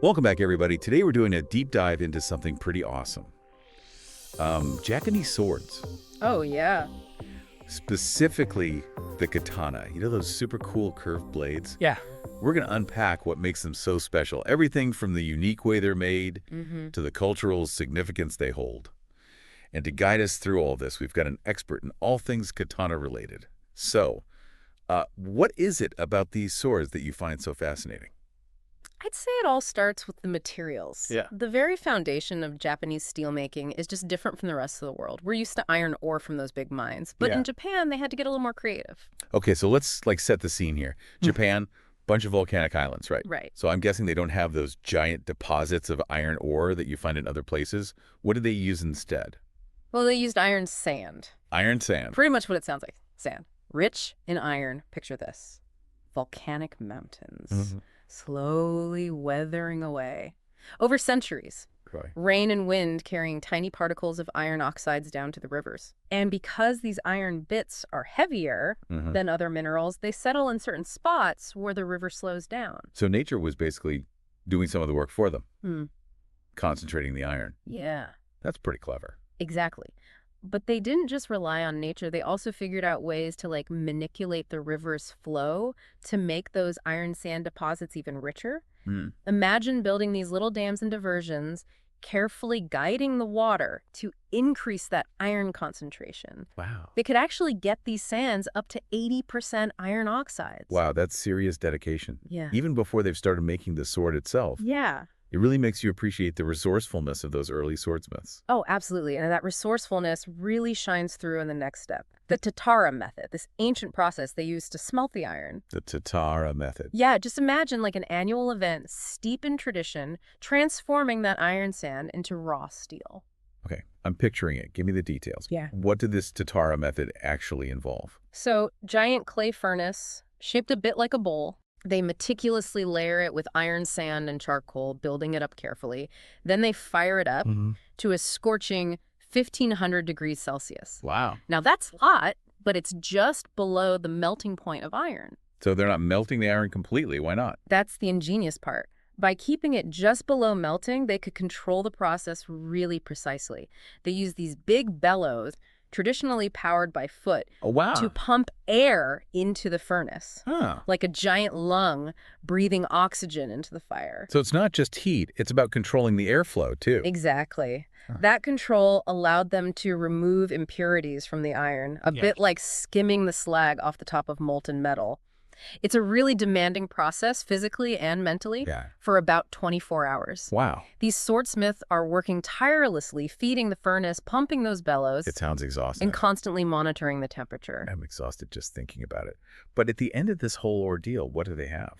Welcome back, everybody. Today we're doing a deep dive into something pretty awesome. Japanese swords, Oh, yeah. specifically the katana. You know those super cool curved blades? Yeah. We're going to unpack what makes them so special. Everything from the unique way they're made to the cultural significance they hold. And to guide us through all this, we've got an expert in all things katana related. So, what is it about these swords that you find so fascinating? I'd say it all starts with the materials. Yeah. The very foundation of Japanese steelmaking is just different from the rest of the world. We're used to iron ore from those big mines. But Yeah. in Japan, they had to get a little more creative. Okay, so let's set the scene here. Japan, bunch of volcanic islands, right? Right. So I'm guessing they don't have those giant deposits of iron ore that you find in other places. What do they use instead? Well, they used iron sand. Iron sand. Pretty much what it sounds like. Sand. Rich in iron. Picture this. Volcanic mountains. Slowly weathering away. Over centuries. Okay. Rain and wind carrying tiny particles of iron oxides down to the rivers. And because these iron bits are heavier than other minerals, they settle in certain spots where the river slows down. So nature was basically doing some of the work for them, Hmm. concentrating the iron. Yeah, That's pretty clever. exactly. But they didn't just rely on nature. They also figured out ways to manipulate the river's flow to make those iron sand deposits even richer. Imagine building these little dams and diversions, carefully guiding the water to increase that iron concentration. Wow. They could actually get these sands up to 80% iron oxides. Wow, that's serious dedication. Yeah. Even before they've started making the sword itself. Yeah. It really makes you appreciate the resourcefulness of those early swordsmiths. Oh, absolutely. And that resourcefulness really shines through in the next step. The Tatara method, this ancient process they used to smelt the iron. The Tatara method. Yeah, just imagine like an annual event steep in tradition, transforming that iron sand into raw steel. Okay, I'm picturing it. Give me the details. Yeah. What did this Tatara method actually involve? So, giant clay furnace, shaped a bit like a bowl. They meticulously layer it with iron sand and charcoal, building it up carefully. Then they fire it up to a scorching 1,500 degrees Celsius. Wow. Now that's hot, but it's just below the melting point of iron. So they're not melting the iron completely. Why not? That's the ingenious part. By keeping it just below melting, they could control the process really precisely. They use these big bellows, traditionally powered by foot, Oh, wow. to pump air into the furnace, Huh. like a giant lung breathing oxygen into the fire. So it's not just heat. It's about controlling the airflow, too. Exactly. That control allowed them to remove impurities from the iron, a bit like skimming the slag off the top of molten metal. It's a really demanding process, physically and mentally, Yeah. for about 24 hours. Wow. These swordsmiths are working tirelessly, feeding the furnace, pumping those bellows, It sounds exhausting. and constantly monitoring the temperature. I'm exhausted just thinking about it. But at the end of this whole ordeal, what do they have?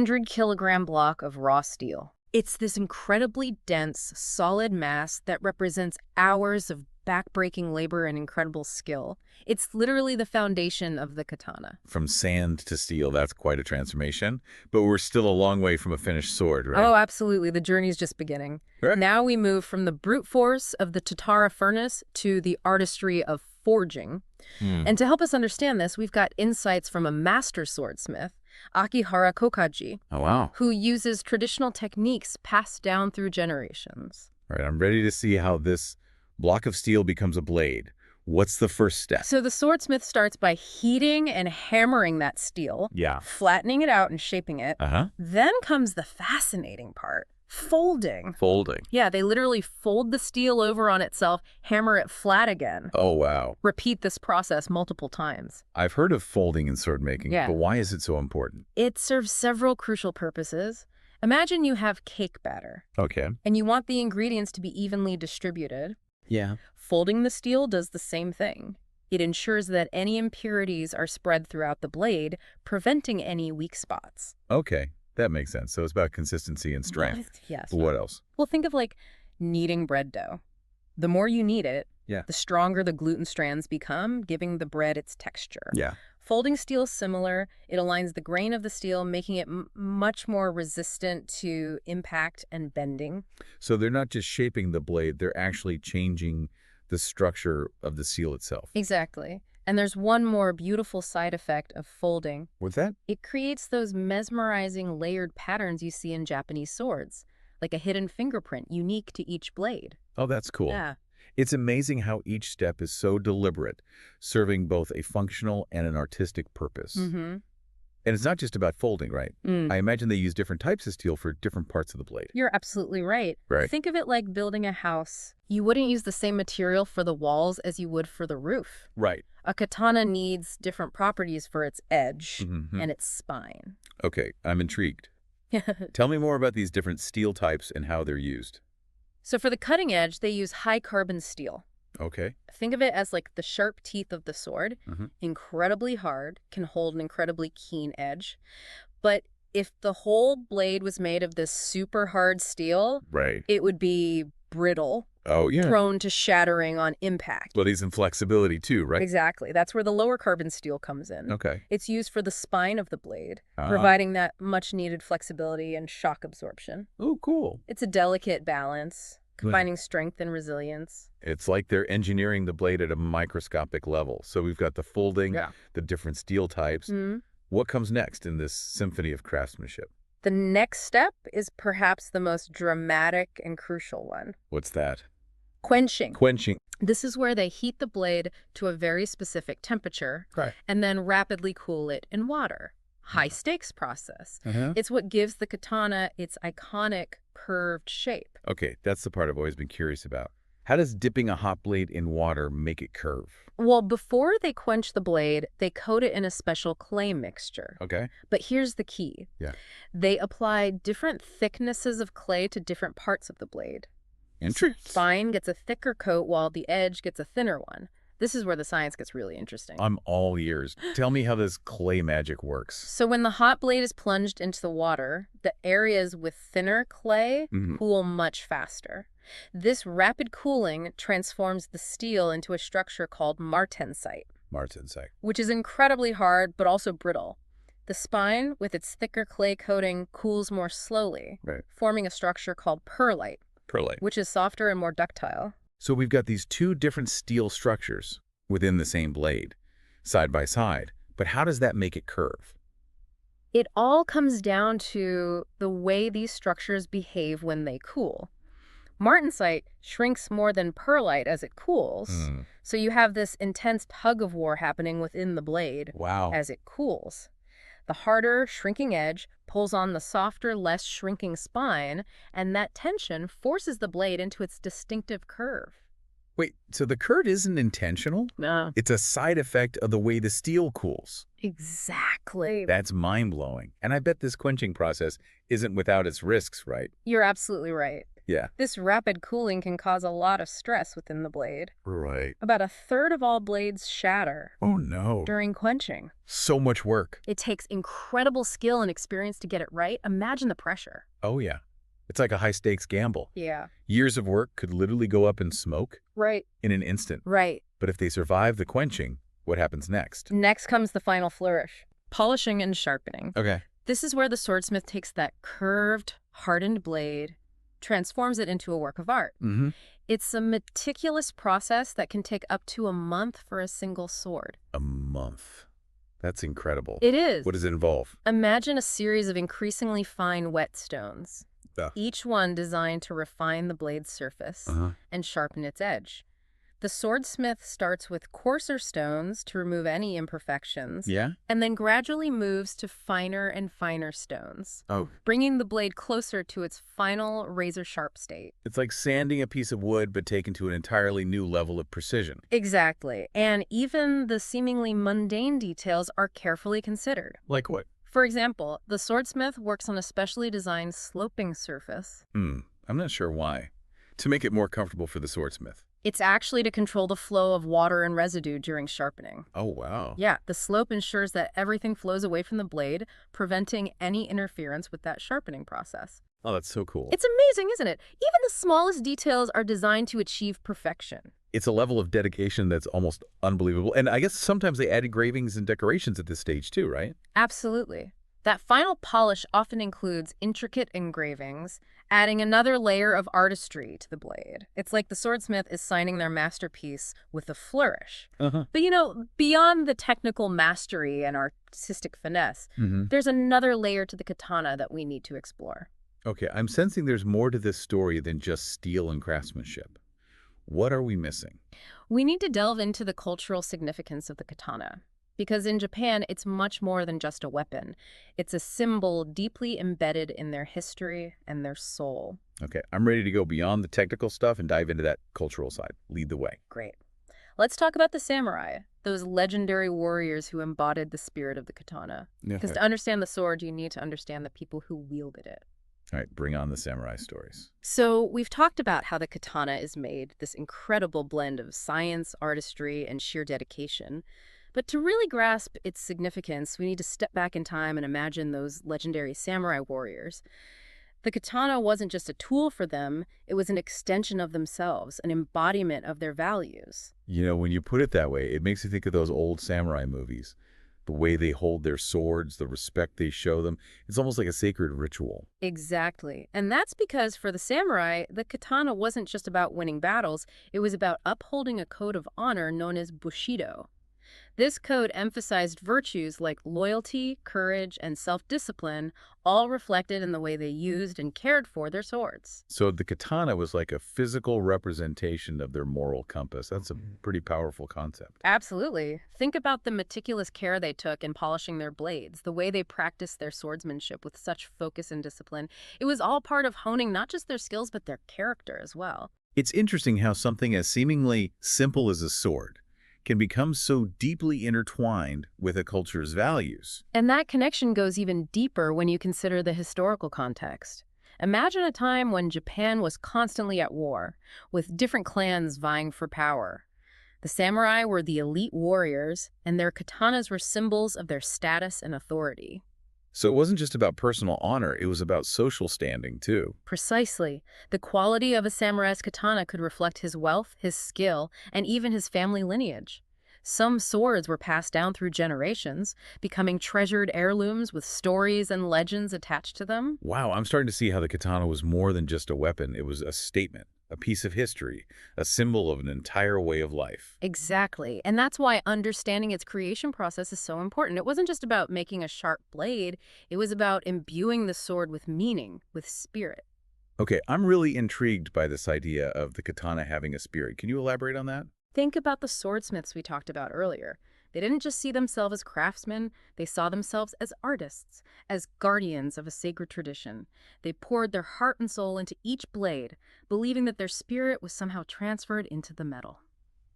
100-kilogram block of raw steel. It's this incredibly dense, solid mass that represents hours of backbreaking labor and incredible skill. It's literally the foundation of the katana. From sand to steel, that's quite a transformation. But we're still a long way from a finished sword, right? Oh, absolutely. The journey's just beginning. Right. Now we move from the brute force of the Tatara furnace to the artistry of forging. And to help us understand this, we've got insights from a master swordsmith, Akihara Kokaji, Oh, wow. who uses traditional techniques passed down through generations. All right, I'm ready to see how this block of steel becomes a blade. What's the first step? So the swordsmith starts by heating and hammering that steel, Yeah. flattening it out and shaping it. Uh-huh. Then comes the fascinating part, folding. Folding. Yeah, they literally fold the steel over on itself, hammer it flat again. Oh, wow. Repeat this process multiple times. I've heard of folding in sword making, Yeah. but why is it so important? It serves several crucial purposes. Imagine you have cake batter, Okay. and you want the ingredients to be evenly distributed. Yeah. Folding the steel does the same thing. It ensures that any impurities are spread throughout the blade, preventing any weak spots. Okay, that makes sense. So it's about consistency and strength. Yes. But what else? Well, think of like kneading bread dough. The more you knead it, Yeah. the stronger the gluten strands become, giving the bread its texture. Yeah. Folding steel is similar. It aligns the grain of the steel, making it much more resistant to impact and bending. So they're not just shaping the blade, they're actually changing the structure of the seal itself. Exactly. And there's one more beautiful side effect of folding. What's that? It creates those mesmerizing layered patterns you see in Japanese swords, like a hidden fingerprint unique to each blade. Oh, that's cool. Yeah. It's amazing how each step is so deliberate, serving both a functional and an artistic purpose. Mm-hmm. And it's not just about folding, right? I imagine they use different types of steel for different parts of the blade. You're absolutely right. Right. Think of it like building a house. You wouldn't use the same material for the walls as you would for the roof. Right. A katana needs different properties for its edge Mm-hmm. and its spine. Okay, I'm intrigued. Tell me more about these different steel types and how they're used. So for the cutting edge, they use high carbon steel. Okay. Think of it as like the sharp teeth of the sword, Mhm. incredibly hard, can hold an incredibly keen edge. But if the whole blade was made of this super hard steel, Right. it would be brittle, Oh, yeah. prone to shattering on impact. Well, these in flexibility too, right? Exactly. That's where the lower carbon steel comes in. Okay. It's used for the spine of the blade, Ah. providing that much needed flexibility and shock absorption. Oh, cool. It's a delicate balance, Good. combining strength and resilience. It's like they're engineering the blade at a microscopic level. So we've got the folding, the different steel types. Mhm. What comes next in this symphony of craftsmanship? The next step is perhaps the most dramatic and crucial one. What's that? Quenching. Quenching. This is where they heat the blade to a very specific temperature Right. and then rapidly cool it in water. High stakes process. Uh-huh. It's what gives the katana its iconic curved shape. Okay, that's the part I've always been curious about. How does dipping a hot blade in water make it curve? Well, before they quench the blade, they coat it in a special clay mixture. Okay. But here's the key. Yeah. They apply different thicknesses of clay to different parts of the blade. Interesting. Spine gets a thicker coat while the edge gets a thinner one. This is where the science gets really interesting. I'm all ears. Tell me how this clay magic works. So when the hot blade is plunged into the water, the areas with thinner clay cool much faster. This rapid cooling transforms the steel into a structure called martensite, Martensite. which is incredibly hard but also brittle. The spine, with its thicker clay coating, cools more slowly, Right. forming a structure called perlite, Perlite. which is softer and more ductile. So we've got these two different steel structures within the same blade, side by side. But how does that make it curve? It all comes down to the way these structures behave when they cool. Martensite shrinks more than perlite as it cools, so you have this intense tug-of-war happening within the blade Wow. as it cools. The harder, shrinking edge pulls on the softer, less shrinking spine, and that tension forces the blade into its distinctive curve. Wait, so the curve isn't intentional? No. It's a side effect of the way the steel cools. Exactly. That's mind-blowing. And I bet this quenching process isn't without its risks, right? You're absolutely right. Yeah. This rapid cooling can cause a lot of stress within the blade. Right. About a third of all blades shatter Oh, no. during quenching. So much work. It takes incredible skill and experience to get it right. Imagine the pressure. Oh, yeah. It's like a high-stakes gamble. Yeah. Years of work could literally go up in smoke Right. in an instant. Right. But if they survive the quenching, what happens next? Next comes the final flourish. Polishing and sharpening. Okay. This is where the swordsmith takes that curved, hardened blade, transforms it into a work of art. Mm-hmm. It's a meticulous process that can take up to a month for a single sword. A month. That's incredible. It is. What does it involve? Imagine a series of increasingly fine whetstones, Yeah. each one designed to refine the blade's surface and sharpen its edge. The swordsmith starts with coarser stones to remove any imperfections, Yeah? and then gradually moves to finer and finer stones, Oh, bringing the blade closer to its final razor-sharp state. it's like sanding a piece of wood but taken to an entirely new level of precision. Exactly. And even the seemingly mundane details are carefully considered. Like what? For example, the swordsmith works on a specially designed sloping surface. I'm not sure why. To make it more comfortable for the swordsmith. It's actually to control the flow of water and residue during sharpening. Oh, wow. Yeah, the slope ensures that everything flows away from the blade, preventing any interference with that sharpening process. Oh, that's so cool. It's amazing, isn't it? Even the smallest details are designed to achieve perfection. It's a level of dedication that's almost unbelievable. And I guess sometimes they add engravings and decorations at this stage too, right? Absolutely. That final polish often includes intricate engravings, adding another layer of artistry to the blade. It's like the swordsmith is signing their masterpiece with a flourish. Uh-huh. But beyond the technical mastery and artistic finesse, there's another layer to the katana that we need to explore. Okay, I'm sensing there's more to this story than just steel and craftsmanship. What are we missing? We need to delve into the cultural significance of the katana. Because in Japan, it's much more than just a weapon. It's a symbol deeply embedded in their history and their soul. Okay, I'm ready to go beyond the technical stuff and dive into that cultural side. Lead the way. Great. Let's talk about the samurai, those legendary warriors who embodied the spirit of the katana. Because to understand the sword, you need to understand the people who wielded it. All right, bring on the samurai stories. So we've talked about how the katana is made, this incredible blend of science, artistry, and sheer dedication. But to really grasp its significance, we need to step back in time and imagine those legendary samurai warriors. The katana wasn't just a tool for them, it was an extension of themselves, an embodiment of their values. You know, when you put it that way, it makes me think of those old samurai movies. The way they hold their swords, the respect they show them. It's almost like a sacred ritual. Exactly. And that's because for the samurai, the katana wasn't just about winning battles, it was about upholding a code of honor known as bushido. This code emphasized virtues like loyalty, courage, and self-discipline, all reflected in the way they used and cared for their swords. So the katana was like a physical representation of their moral compass. That's a pretty powerful concept. Absolutely. Think about the meticulous care they took in polishing their blades, the way they practiced their swordsmanship with such focus and discipline. It was all part of honing not just their skills, but their character as well. It's interesting how something as seemingly simple as a sword can become so deeply intertwined with a culture's values. And that connection goes even deeper when you consider the historical context. Imagine a time when Japan was constantly at war, with different clans vying for power. The samurai were the elite warriors, and their katanas were symbols of their status and authority. So it wasn't just about personal honor, it was about social standing, too. Precisely. The quality of a samurai's katana could reflect his wealth, his skill, and even his family lineage. Some swords were passed down through generations, becoming treasured heirlooms with stories and legends attached to them. Wow, I'm starting to see how the katana was more than just a weapon. It was a statement, a piece of history, a symbol of an entire way of life. Exactly. And that's why understanding its creation process is so important. It wasn't just about making a sharp blade, it was about imbuing the sword with meaning, with spirit. Okay, I'm really intrigued by this idea of the katana having a spirit. Can you elaborate on that? Think about the swordsmiths we talked about earlier. They didn't just see themselves as craftsmen, they saw themselves as artists, as guardians of a sacred tradition. They poured their heart and soul into each blade, believing that their spirit was somehow transferred into the metal.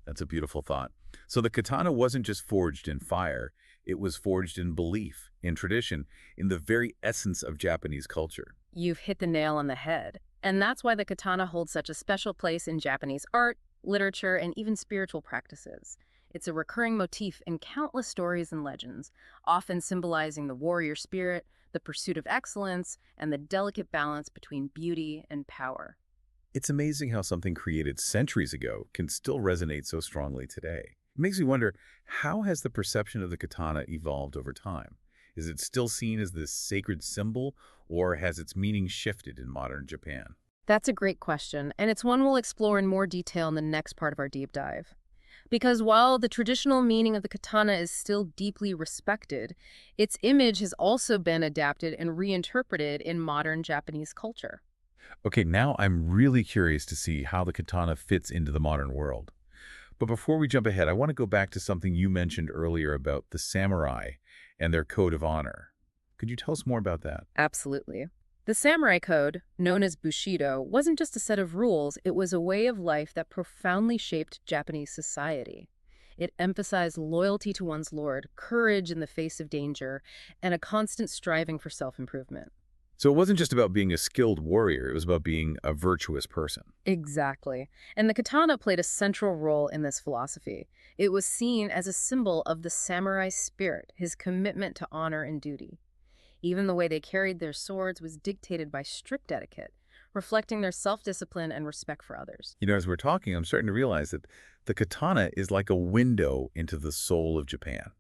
That's a beautiful thought. So the katana wasn't just forged in fire, it was forged in belief, in tradition, in the very essence of Japanese culture. You've hit the nail on the head. And that's why the katana holds such a special place in Japanese art, literature, and even spiritual practices. It's a recurring motif in countless stories and legends, often symbolizing the warrior spirit, the pursuit of excellence, and the delicate balance between beauty and power. It's amazing how something created centuries ago can still resonate so strongly today. It makes me wonder, how has the perception of the katana evolved over time? Is it still seen as this sacred symbol, or has its meaning shifted in modern Japan? That's a great question, and it's one we'll explore in more detail in the next part of our deep dive. Because while the traditional meaning of the katana is still deeply respected, its image has also been adapted and reinterpreted in modern Japanese culture. Okay, now I'm really curious to see how the katana fits into the modern world. But before we jump ahead, I want to go back to something you mentioned earlier about the samurai and their code of honor. Could you tell us more about that? Absolutely. The samurai code, known as Bushido, wasn't just a set of rules, it was a way of life that profoundly shaped Japanese society. It emphasized loyalty to one's lord, courage in the face of danger, and a constant striving for self-improvement. So it wasn't just about being a skilled warrior, it was about being a virtuous person. Exactly. And the katana played a central role in this philosophy. It was seen as a symbol of the samurai spirit, his commitment to honor and duty. Even the way they carried their swords was dictated by strict etiquette, reflecting their self-discipline and respect for others. You know, as we're talking, I'm starting to realize that the katana is like a window into the soul of Japan.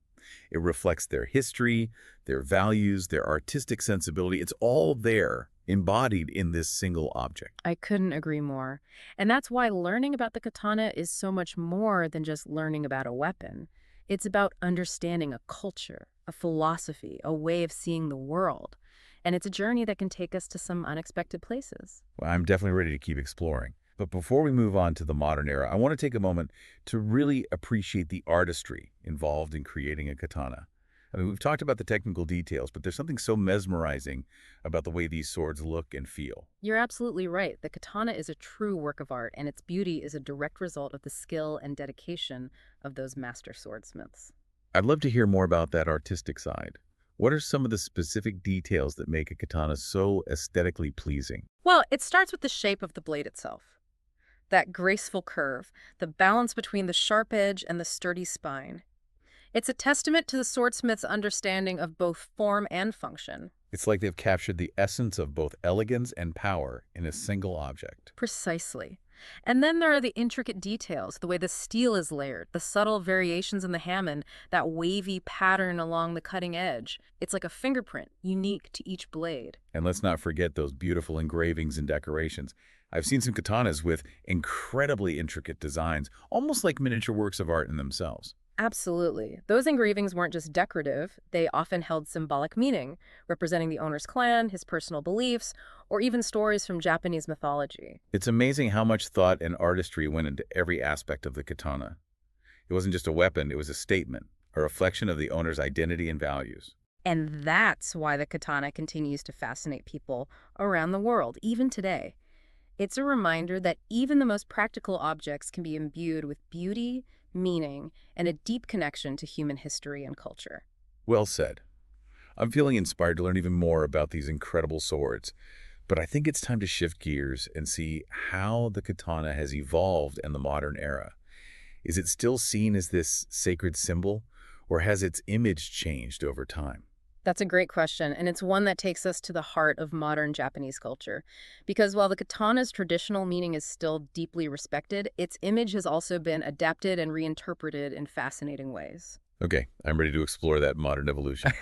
It reflects their history, their values, their artistic sensibility. It's all there, embodied in this single object. I couldn't agree more. And that's why learning about the katana is so much more than just learning about a weapon. It's about understanding a culture, a philosophy, a way of seeing the world. And it's a journey that can take us to some unexpected places. Well, I'm definitely ready to keep exploring. But before we move on to the modern era, I want to take a moment to really appreciate the artistry involved in creating a katana. I mean, we've talked about the technical details, but there's something so mesmerizing about the way these swords look and feel. You're absolutely right. The katana is a true work of art, and its beauty is a direct result of the skill and dedication of those master swordsmiths. I'd love to hear more about that artistic side. What are some of the specific details that make a katana so aesthetically pleasing? Well, it starts with the shape of the blade itself. That graceful curve, the balance between the sharp edge and the sturdy spine. It's a testament to the swordsmith's understanding of both form and function. It's like they've captured the essence of both elegance and power in a single object. Precisely. And then there are the intricate details, the way the steel is layered, the subtle variations in the hammer, that wavy pattern along the cutting edge. It's like a fingerprint, unique to each blade. And let's not forget those beautiful engravings and decorations. I've seen some katanas with incredibly intricate designs, almost like miniature works of art in themselves. Absolutely. Those engravings weren't just decorative, they often held symbolic meaning, representing the owner's clan, his personal beliefs, or even stories from Japanese mythology. It's amazing how much thought and artistry went into every aspect of the katana. It wasn't just a weapon, it was a statement, a reflection of the owner's identity and values. And that's why the katana continues to fascinate people around the world, even today. It's a reminder that even the most practical objects can be imbued with beauty, meaning, and a deep connection to human history and culture. Well said. I'm feeling inspired to learn even more about these incredible swords, but I think it's time to shift gears and see how the katana has evolved in the modern era. Is it still seen as this sacred symbol, or has its image changed over time? That's a great question, and it's one that takes us to the heart of modern Japanese culture. Because while the katana's traditional meaning is still deeply respected, its image has also been adapted and reinterpreted in fascinating ways. Okay, I'm ready to explore that modern evolution.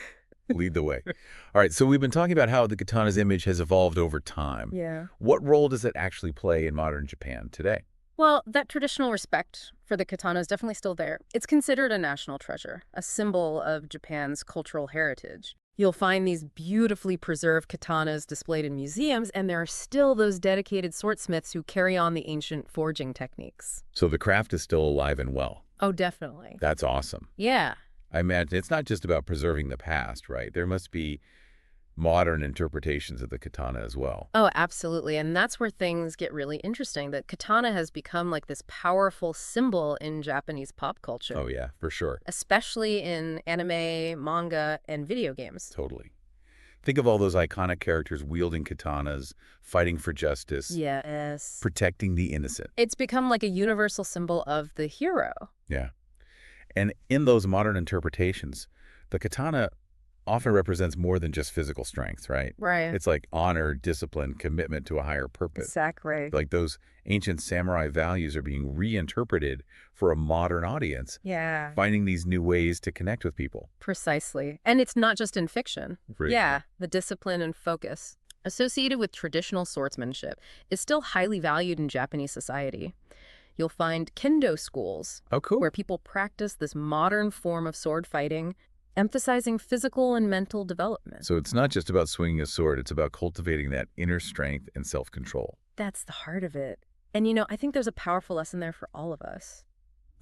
Lead the way. All right, so we've been talking about how the katana's image has evolved over time. Yeah. What role does it actually play in modern Japan today? Well, that traditional respect for the katana is definitely still there. It's considered a national treasure, a symbol of Japan's cultural heritage. You'll find these beautifully preserved katanas displayed in museums, and there are still those dedicated swordsmiths who carry on the ancient forging techniques. So the craft is still alive and well. Oh, definitely. That's awesome. Yeah. I imagine it's not just about preserving the past, right? There must be modern interpretations of the katana as well. Oh, absolutely. And that's where things get really interesting. That katana has become like this powerful symbol in Japanese pop culture. Oh, yeah, for sure. Especially in anime, manga, and video games. Totally. Think of all those iconic characters wielding katanas, fighting for justice, Yes. protecting the innocent. It's become like a universal symbol of the hero. Yeah. And in those modern interpretations, the katana often represents more than just physical strength, right? Right. It's like honor, discipline, commitment to a higher purpose. Exactly. Like those ancient samurai values are being reinterpreted for a modern audience, Yeah. finding these new ways to connect with people. Precisely. And it's not just in fiction. Right. Yeah, the discipline and focus associated with traditional swordsmanship is still highly valued in Japanese society. You'll find kendo schools Oh, cool. where people practice this modern form of sword fighting, emphasizing physical and mental development. So it's not just about swinging a sword, it's about cultivating that inner strength and self-control. That's the heart of it. And I think there's a powerful lesson there for all of us.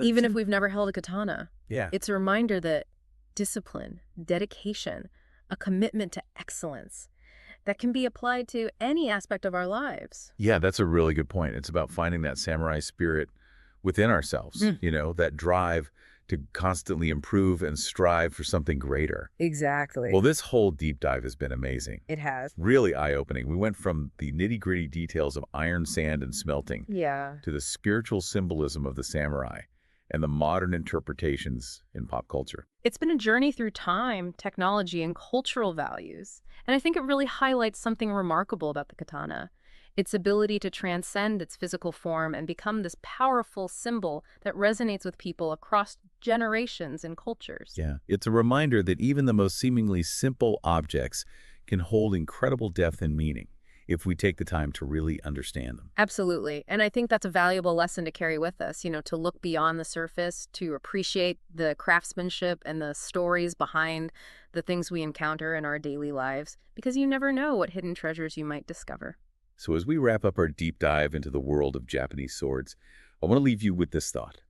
Even if we've never held a katana. Yeah. It's a reminder that discipline, dedication, a commitment to excellence that can be applied to any aspect of our lives. Yeah, that's a really good point. It's about finding that samurai spirit within ourselves, that drive to constantly improve and strive for something greater. Exactly. Well, this whole deep dive has been amazing. It has. Really eye-opening. We went from the nitty-gritty details of iron, sand, and smelting Yeah. to the spiritual symbolism of the samurai and the modern interpretations in pop culture. It's been a journey through time, technology, and cultural values. And I think it really highlights something remarkable about the katana. its ability to transcend its physical form and become this powerful symbol that resonates with people across generations and cultures. Yeah, it's a reminder that even the most seemingly simple objects can hold incredible depth and meaning if we take the time to really understand them. Absolutely. And I think that's a valuable lesson to carry with us, to look beyond the surface, to appreciate the craftsmanship and the stories behind the things we encounter in our daily lives, because you never know what hidden treasures you might discover. So as we wrap up our deep dive into the world of Japanese swords, I want to leave you with this thought.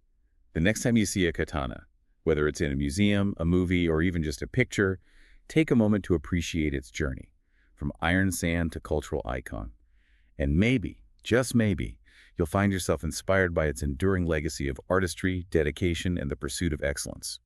The next time you see a katana, whether it's in a museum, a movie, or even just a picture, take a moment to appreciate its journey, from iron sand to cultural icon. And maybe, just maybe, you'll find yourself inspired by its enduring legacy of artistry, dedication, and the pursuit of excellence.